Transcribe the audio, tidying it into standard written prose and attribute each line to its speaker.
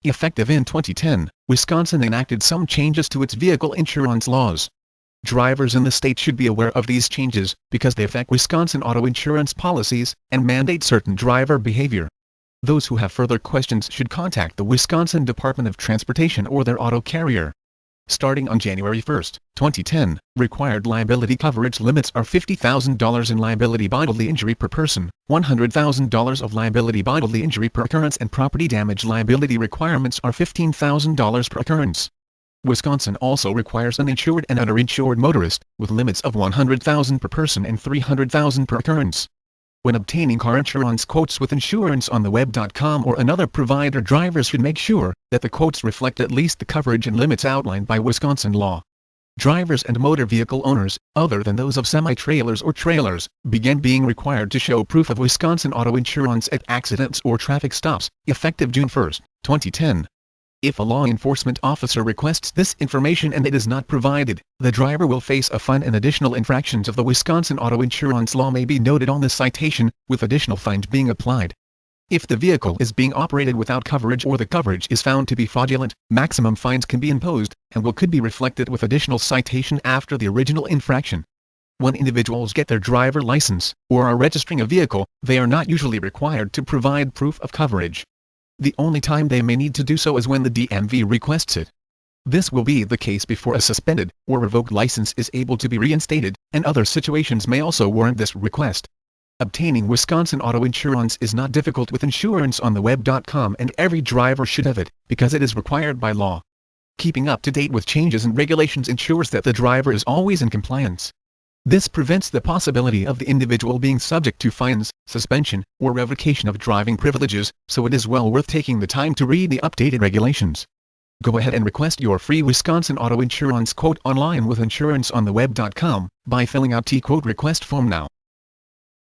Speaker 1: Effective in 2010, Wisconsin enacted some changes to its vehicle insurance laws. Drivers in the state should be aware of these changes, because they affect Wisconsin auto insurance policies, and mandate certain driver behavior. Those who have further questions should contact the Wisconsin Department of Transportation or their auto carrier. Starting on January 1, 2010, required liability coverage limits are $50,000 in liability bodily injury per person, $100,000 of liability bodily injury per occurrence, and property damage liability requirements are $15,000 per occurrence. Wisconsin also requires an insured and underinsured motorist, with limits of $100,000 per person and $300,000 per occurrence. When obtaining car insurance quotes with insuranceontheweb.com or another provider, drivers should make sure that the quotes reflect at least the coverage and limits outlined by Wisconsin law. Drivers and motor vehicle owners, other than those of semi-trailers or trailers, began being required to show proof of Wisconsin auto insurance at accidents or traffic stops, effective June 1, 2010. If a law enforcement officer requests this information and it is not provided, the driver will face a fine, and additional infractions of the Wisconsin auto insurance law may be noted on the citation, with additional fines being applied. If the vehicle is being operated without coverage or the coverage is found to be fraudulent, maximum fines can be imposed, and could be reflected with additional citation after the original infraction. When individuals get their driver license, or are registering a vehicle, they are not usually required to provide proof of coverage. The only time they may need to do so is when the DMV requests it. This will be the case before a suspended or revoked license is able to be reinstated, and other situations may also warrant this request. Obtaining Wisconsin auto insurance is not difficult with insuranceontheweb.com, and every driver should have it, because it is required by law. Keeping up to date with changes and regulations ensures that the driver is always in compliance. This prevents the possibility of the individual being subject to fines, suspension, or revocation of driving privileges, so it is well worth taking the time to read the updated regulations. Go ahead and request your free Wisconsin auto insurance quote online with insuranceontheweb.com by filling out the quote request form now.